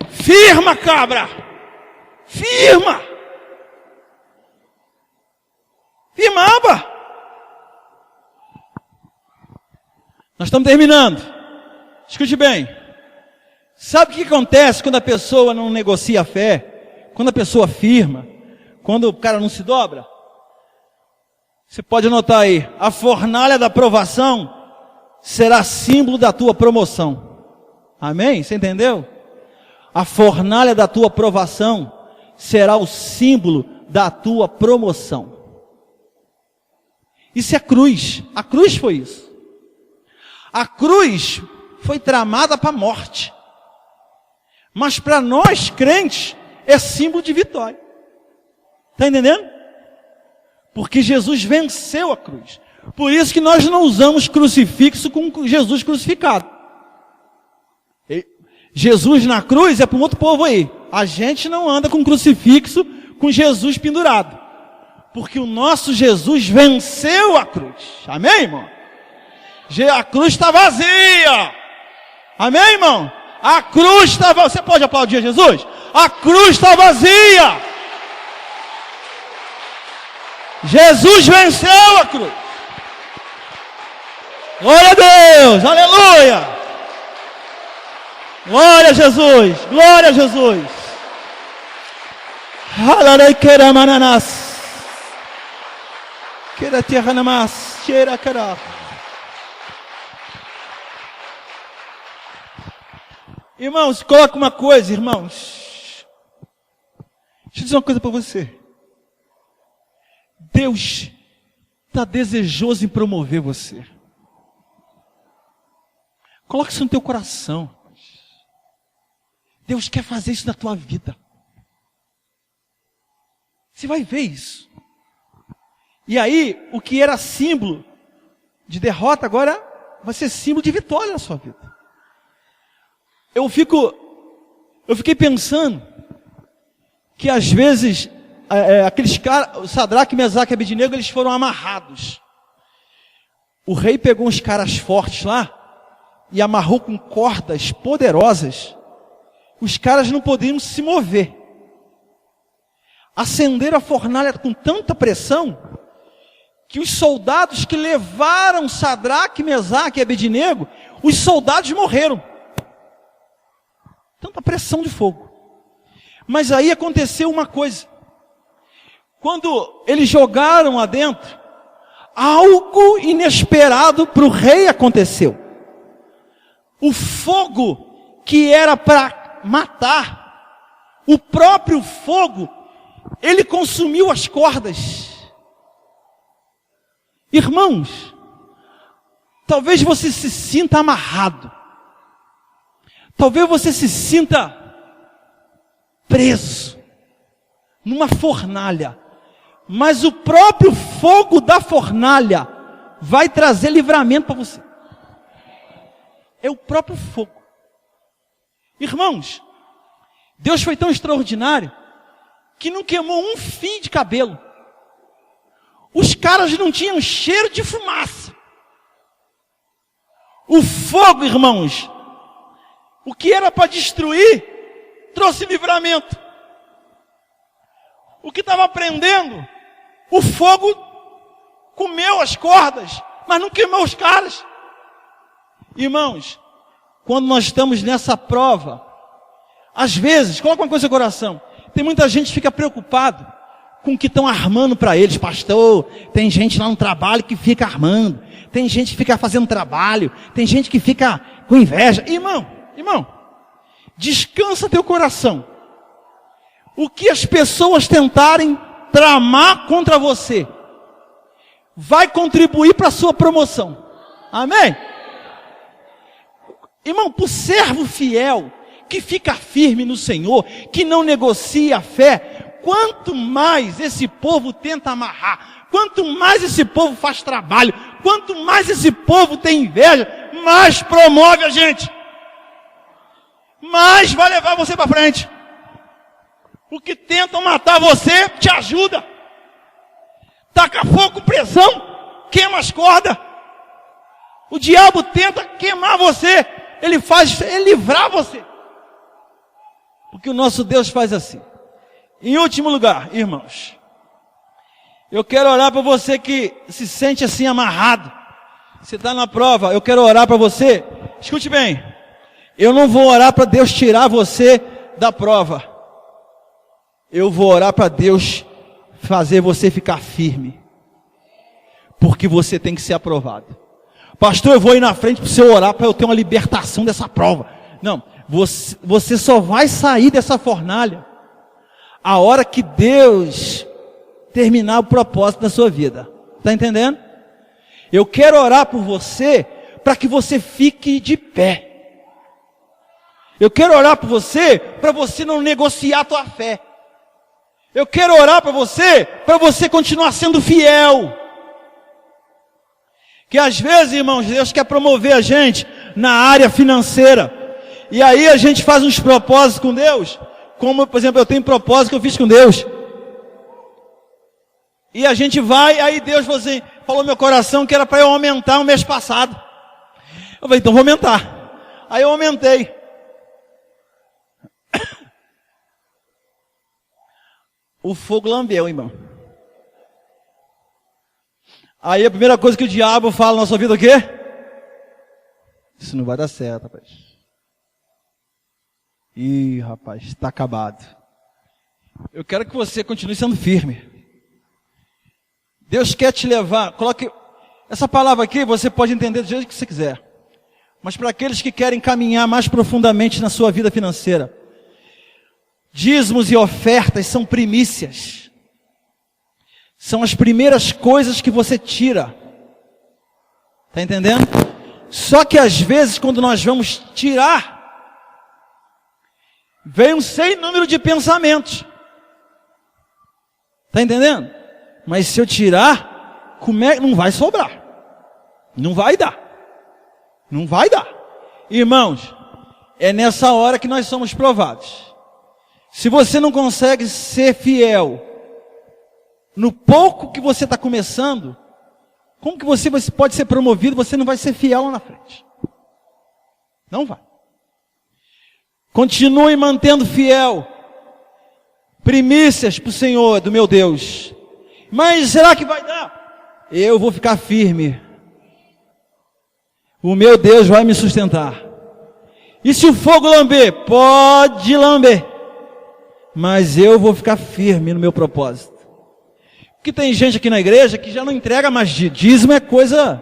firma, cabra! Firma! Firmava! Nós estamos terminando. Escute bem. Sabe o que acontece quando a pessoa não negocia a fé? Quando a pessoa firma? Quando o cara não se dobra? Você pode anotar aí: a fornalha da provação será símbolo da tua promoção. Amém? Você entendeu? A fornalha da tua provação será o símbolo da tua promoção. Isso é cruz. A cruz foi isso. A cruz foi tramada para a morte. Mas para nós crentes é símbolo de vitória. Está entendendo? Porque Jesus venceu a cruz. Por isso que nós não usamos crucifixo com Jesus crucificado. Jesus na cruz é para um outro povo aí. A gente não anda com crucifixo com Jesus pendurado. Porque o nosso Jesus venceu a cruz. Amém, irmão? A cruz está vazia. Amém, irmão? A cruz está vazia. Você pode aplaudir Jesus? A cruz está vazia. Jesus venceu a cruz. Glória a Deus, aleluia. Glória a Jesus, glória a Jesus. Queira terra na massa, cheira cará. Irmãos, coloca uma coisa, irmãos. Deixa eu dizer uma coisa para você. Deus está desejoso em promover você. Coloque isso no teu coração. Deus quer fazer isso na tua vida. Você vai ver isso. E aí, o que era símbolo de derrota, agora vai ser símbolo de vitória na sua vida. Eu fiquei pensando que às vezes aqueles caras, Sadraque, Mesaque e Abednego, eles foram amarrados. O rei pegou uns caras fortes lá e amarrou com cordas poderosas. Os caras não podiam se mover. Acenderam a fornalha com tanta pressão que os soldados que levaram Sadraque, Mesaque e Abednego, os soldados morreram. Tanta pressão de fogo. Mas aí aconteceu uma coisa. Quando eles jogaram lá dentro, algo inesperado para o rei aconteceu. O fogo que era para matar, o próprio fogo, ele consumiu as cordas. Irmãos, talvez você se sinta amarrado. Talvez você se sinta preso numa fornalha. Mas o próprio fogo da fornalha vai trazer livramento para você. É o próprio fogo. Irmãos, Deus foi tão extraordinário que não queimou um fio de cabelo. Os caras não tinham cheiro de fumaça. O fogo, irmãos, o que era para destruir, trouxe livramento. O que estava prendendo, o fogo comeu as cordas, mas não queimou os caras. Irmãos, quando nós estamos nessa prova, às vezes, coloca uma coisa no coração, tem muita gente que fica preocupado com o que estão armando para eles. Pastor, tem gente lá no trabalho que fica armando, tem gente que fica fazendo trabalho, tem gente que fica com inveja. Irmão, descansa teu coração. O que as pessoas tentarem tramar contra você, vai contribuir para a sua promoção. Amém? Irmão, para o servo fiel, que fica firme no Senhor, que não negocia a fé, quanto mais esse povo tenta amarrar, quanto mais esse povo faz trabalho, quanto mais esse povo tem inveja, mais promove a gente. Mais vai levar você para frente. O que tentam matar você, te ajuda. Taca fogo com pressão, queima as cordas. O diabo tenta queimar você, ele livrar você. Porque o nosso Deus faz assim. Em último lugar, irmãos, eu quero orar para você que se sente assim amarrado. Você está na prova, eu quero orar para você. Escute bem, eu não vou orar para Deus tirar você da prova. Eu vou orar para Deus fazer você ficar firme. Porque você tem que ser aprovado. Pastor, eu vou ir na frente para você orar para eu ter uma libertação dessa prova. Não, você só vai sair dessa fornalha a hora que Deus terminar o propósito da sua vida. Está entendendo? Eu quero orar por você para que você fique de pé. Eu quero orar por você para você não negociar a tua fé. Eu quero orar para você continuar sendo fiel. Que às vezes, irmãos, Deus quer promover a gente na área financeira. E aí a gente faz uns propósitos com Deus. Como, por exemplo, eu tenho propósito que eu fiz com Deus. E a gente vai, aí Deus falou no meu coração que era para eu aumentar o mês passado. Eu falei, então vou aumentar. Aí eu aumentei. O fogo lambeu, irmão. Aí a primeira coisa que o diabo fala na nossa vida é o quê? Isso não vai dar certo, rapaz. Ih, rapaz, está acabado. Eu quero que você continue sendo firme. Deus quer te levar, coloque essa palavra aqui, você pode entender do jeito que você quiser. Mas para aqueles que querem caminhar mais profundamente na sua vida financeira, dízimos e ofertas são primícias. São as primeiras coisas que você tira. Está entendendo? Só que às vezes quando nós vamos tirar, vem um sem número de pensamentos. Está entendendo? Mas se eu tirar, não vai sobrar. Não vai dar. Não vai dar. Irmãos, é nessa hora que nós somos provados. Se você não consegue ser fiel no pouco que você está começando, como que você pode ser promovido? Você não vai ser fiel lá na frente. Não vai. Continue mantendo fiel. Primícias para o Senhor, do meu Deus. Mas será que vai dar? Eu vou ficar firme. O meu Deus vai me sustentar. E se o fogo lamber? Pode lamber. Mas eu vou ficar firme no meu propósito. Porque tem gente aqui na igreja que já não entrega mais dízimo, é coisa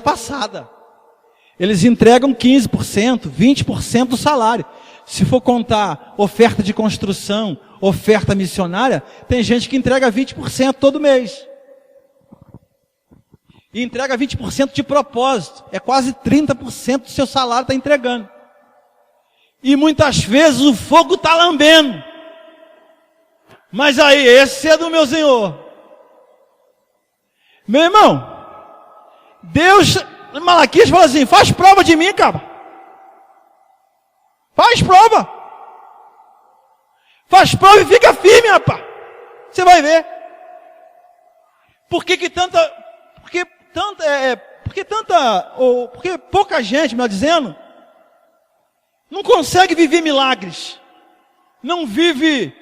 passada. Eles entregam 15%, 20% do salário. Se for contar oferta de construção, oferta missionária, tem gente que entrega 20% todo mês. E entrega 20% de propósito. É quase 30% do seu salário está entregando. E muitas vezes o fogo está lambendo. Mas aí, esse é do meu Senhor. Meu irmão, Deus, Malaquias fala assim, faz prova de mim, cara. Faz prova. Faz prova e fica firme, rapaz. Você vai ver. Por que pouca gente, melhor dizendo, não consegue viver milagres. Não vê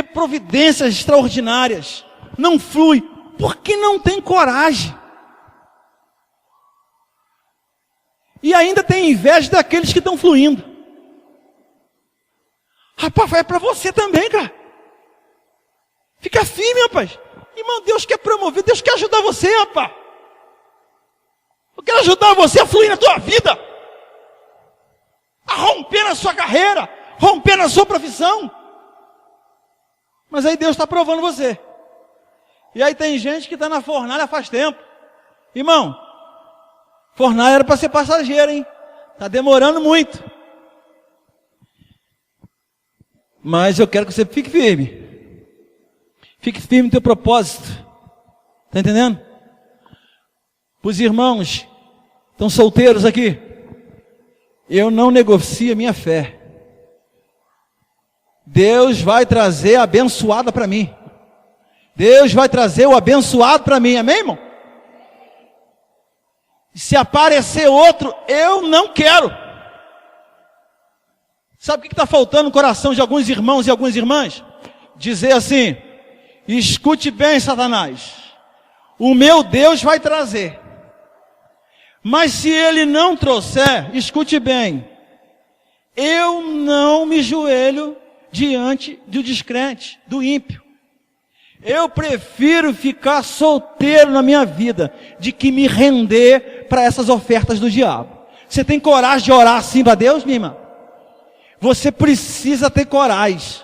providências extraordinárias. Não flui. Porque não tem coragem. E ainda tem inveja daqueles que estão fluindo. Rapaz, é para você também, cara. Fica firme, rapaz. Irmão, Deus quer promover, Deus quer ajudar você, rapaz. Eu quero ajudar você a fluir na tua vida. A romper na sua carreira. Romper na sua profissão. Mas aí Deus está provando você. E aí tem gente que está na fornalha faz tempo. Irmão, fornalha era para ser passageiro, hein? Está demorando muito. Mas eu quero que você fique firme. Fique firme no teu propósito. Está entendendo? Os irmãos que estão solteiros aqui. Eu não negocio a minha fé. Deus vai trazer a abençoada para mim. Deus vai trazer o abençoado para mim. Amém, irmão? Se aparecer outro, eu não quero. Sabe o que está faltando no coração de alguns irmãos e algumas irmãs? Dizer assim, escute bem, Satanás, o meu Deus vai trazer. Mas se ele não trouxer, escute bem, eu não me joelho diante do descrente, do ímpio. Eu prefiro ficar solteiro na minha vida, de que me render para essas ofertas do diabo. Você tem coragem de orar assim para Deus, minha irmã? Você precisa ter coragem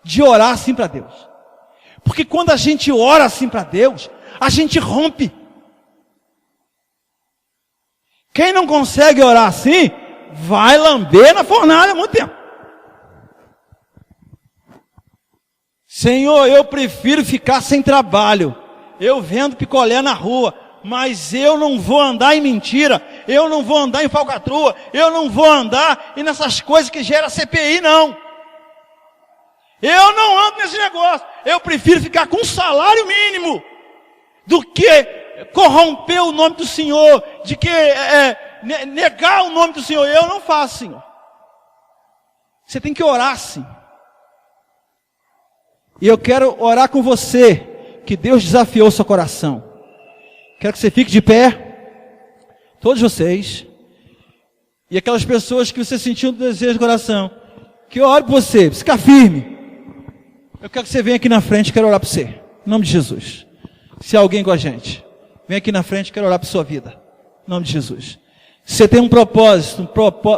de orar assim para Deus. Porque quando a gente ora assim para Deus, a gente rompe. Quem não consegue orar assim, vai lamber na fornalha há muito tempo. Senhor, eu prefiro ficar sem trabalho. Eu vendo picolé na rua. Mas eu não vou andar em mentira. Eu não vou andar em falcatrua. Eu não vou andar e nessas coisas que gera CPI, não. Eu não ando nesse negócio. Eu prefiro ficar com um salário mínimo do que corromper o nome do Senhor, de que negar o nome do Senhor. Eu não faço, Senhor. Você tem que orar, sim. E eu quero orar com você, que Deus desafiou seu coração. Quero que você fique de pé, todos vocês, e aquelas pessoas que você sentiu no desejo do coração, que eu oro por você, fica firme. Eu quero que você venha aqui na frente, quero orar por você. Em nome de Jesus. Se há alguém com a gente, vem aqui na frente, quero orar por sua vida. Em nome de Jesus. Você tem um propósito,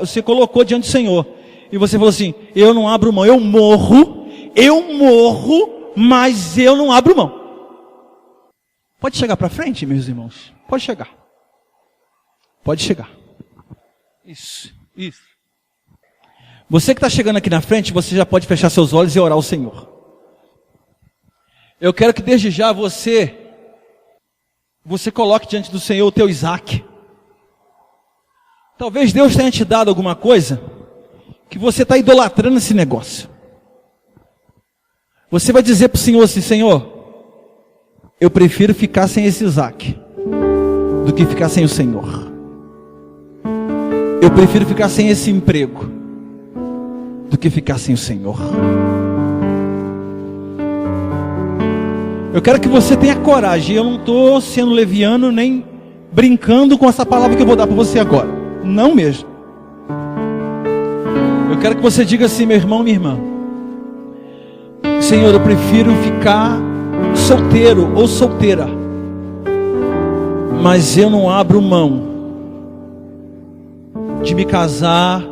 você colocou diante do Senhor. E você falou assim, eu não abro mão, eu morro, mas eu não abro mão. Pode chegar para frente, meus irmãos? Pode chegar. Pode chegar. Isso. Você que está chegando aqui na frente, você já pode fechar seus olhos e orar ao Senhor. Eu quero que desde já você coloque diante do Senhor o teu Isaac. Talvez Deus tenha te dado alguma coisa que você está idolatrando esse negócio. Você vai dizer para o Senhor assim, Senhor, eu prefiro ficar sem esse Isaac do que ficar sem o Senhor. Eu prefiro ficar sem esse emprego do que ficar sem o Senhor. Eu quero que você tenha coragem. Eu não estou sendo leviano nem brincando com essa palavra que eu vou dar para você agora. Não mesmo. Eu quero que você diga assim, meu irmão, minha irmã. Senhor, eu prefiro ficar solteiro ou solteira, mas eu não abro mão de me casar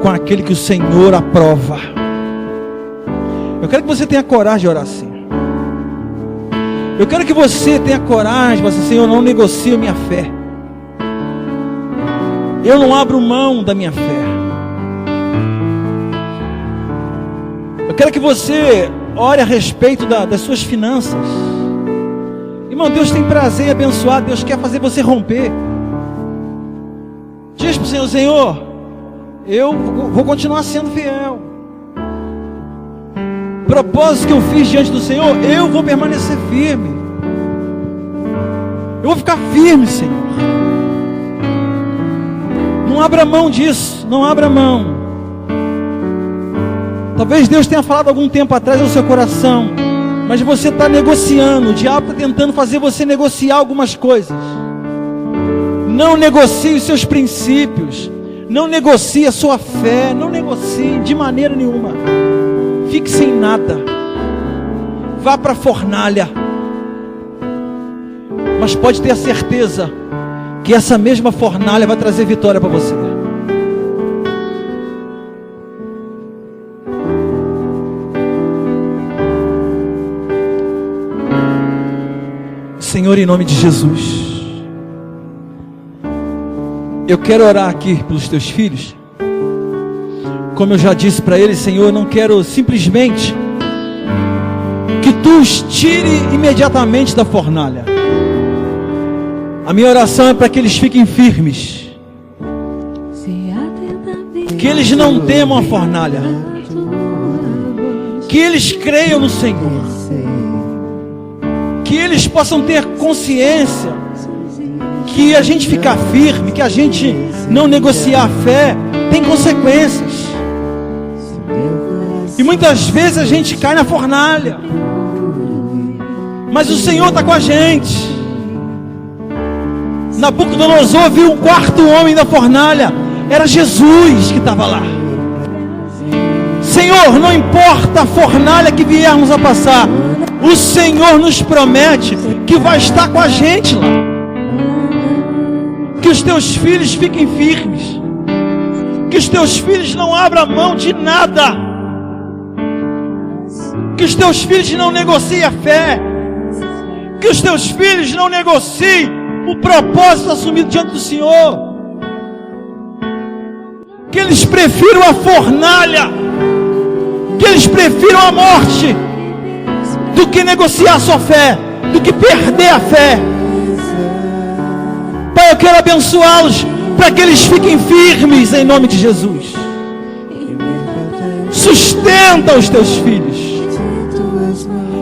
com aquele que o Senhor aprova. Eu quero que você tenha coragem de orar assim. Eu quero que você tenha coragem de falar assim, Senhor, eu não negocio minha fé. Eu não abro mão da minha fé. Eu quero que você ore a respeito das suas finanças. Irmão, Deus tem prazer em abençoar. Deus quer fazer você romper. Diz para o Senhor, Senhor, eu vou continuar sendo fiel. Propósito que eu fiz diante do Senhor, eu vou permanecer firme. Eu vou ficar firme, Senhor. Não abra mão disso, não abra mão. Talvez Deus tenha falado algum tempo atrás ao seu coração, mas você está negociando, o diabo está tentando fazer você negociar algumas coisas. Não negocie os seus princípios, não negocie a sua fé, não negocie de maneira nenhuma. Fique sem nada, vá para a fornalha, mas pode ter a certeza que essa mesma fornalha vai trazer vitória para você. Senhor, em nome de Jesus, eu quero orar aqui pelos teus filhos. Como eu já disse para eles, Senhor, eu não quero simplesmente que tu os tire imediatamente da fornalha. A minha oração é para que eles fiquem firmes, que eles não temam a fornalha, que eles creiam no Senhor, que eles possam ter consciência que a gente ficar firme, que a gente não negociar a fé tem consequências. E muitas vezes a gente cai na fornalha, mas o Senhor está com a gente. Nabucodonosor viu o quarto homem da fornalha, era Jesus que estava lá. Senhor, não importa a fornalha que viermos a passar, o Senhor nos promete que vai estar com a gente lá. Que os teus filhos fiquem firmes, que os teus filhos não abram mão de nada, que os teus filhos não negociem a fé, que os teus filhos não negociem o propósito assumido diante do Senhor, que eles prefiram a fornalha, que eles prefiram a morte do que negociar a sua fé, do que perder a fé. Pai, eu quero abençoá-los para que eles fiquem firmes em nome de Jesus. Sustenta os teus filhos.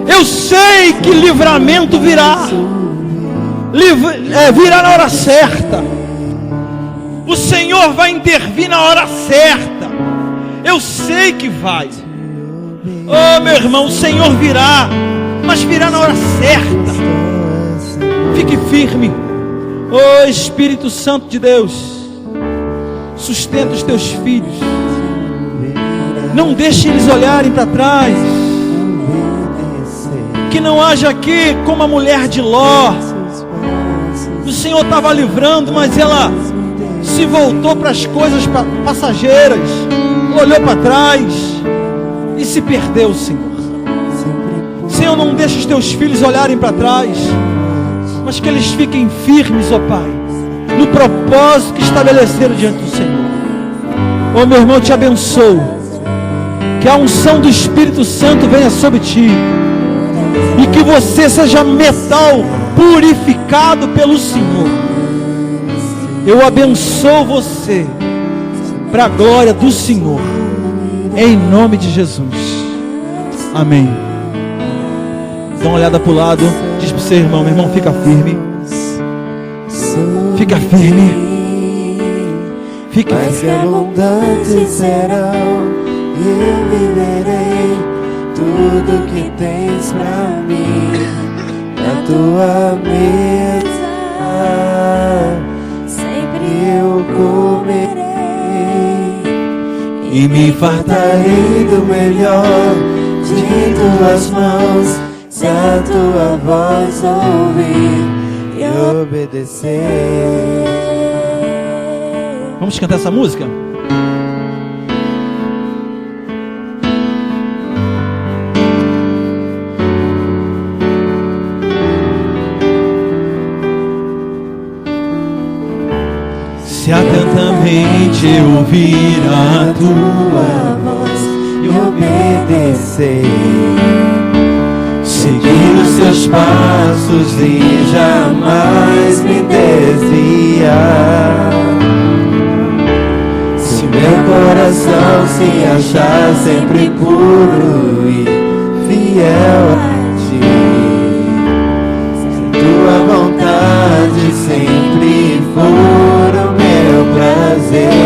Eu sei que livramento virá, virá na hora certa. O Senhor vai intervir na hora certa. Eu sei que vai. Oh, meu irmão, o Senhor virá, mas virá na hora certa. Fique firme. Oh, Espírito Santo de Deus, sustenta os teus filhos. Não deixe eles olharem para trás. Que não haja aqui como a mulher de Ló. O Senhor estava livrando, mas ela se voltou para as coisas passageiras, olhou para trás e se perdeu, Senhor. Senhor, não deixa os teus filhos olharem para trás, mas que eles fiquem firmes, ó Pai, no propósito que estabeleceram diante do Senhor. Ó meu irmão, eu te abençoo, que a unção do Espírito Santo venha sobre ti, e que você seja metal purificado pelo Senhor. Eu abençoo você para a glória do Senhor, em nome de Jesus. Amém. Dá uma olhada para o lado, diz para o seu irmão: meu irmão, fica firme, fica firme, fica firme. Mas que abundantes serão, e eu viverei tudo que tens pra mim, na tua mesa sempre eu comerei, e me fartarei do melhor de tuas mãos, se a tua voz ouvir e obedecer. Vamos cantar essa música? Se atentamente ouvir a tua voz e obedecer, seguir os seus passos e jamais me desviar. Se meu coração se achar sempre puro e fiel a ti, se tua vontade sempre for o meu prazer,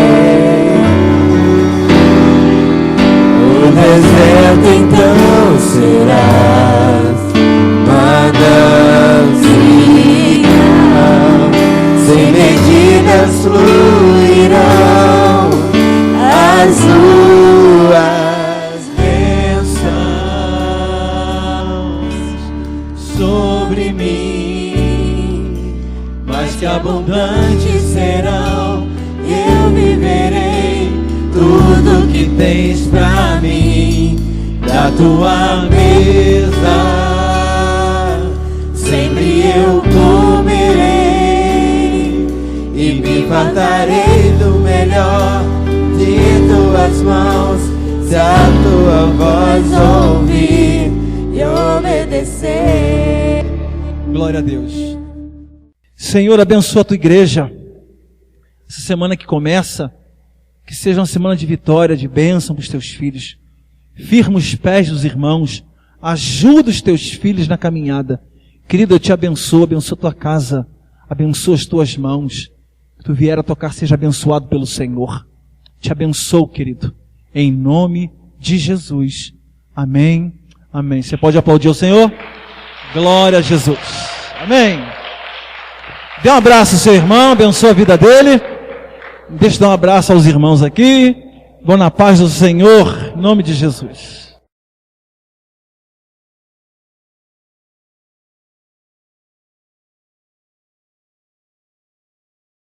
o deserto então serás manancial, sem medidas fluirão as tuas bênçãos sobre mim. Mas que abundantes serão, eu viverei tudo que tens pra mim, da tua mesa sempre eu comerei, e me fartarei do melhor de tuas mãos, se a tua voz ouvir e obedecer. Glória a Deus. Senhor, abençoa a tua igreja. Essa semana que começa, que seja uma semana de vitória, de bênção para os teus filhos. Firma os pés dos irmãos. Ajuda os teus filhos na caminhada. Querido, eu te abençoo, abençoa a tua casa. Abençoa as tuas mãos. Que tu vier a tocar, seja abençoado pelo Senhor. Te abençoo, querido. Em nome de Jesus. Amém. Amém. Você pode aplaudir o Senhor? Glória a Jesus. Amém. Dê um abraço ao seu irmão, abençoa a vida dele. Deixa eu dar um abraço aos irmãos aqui. Vão na paz do Senhor, em nome de Jesus.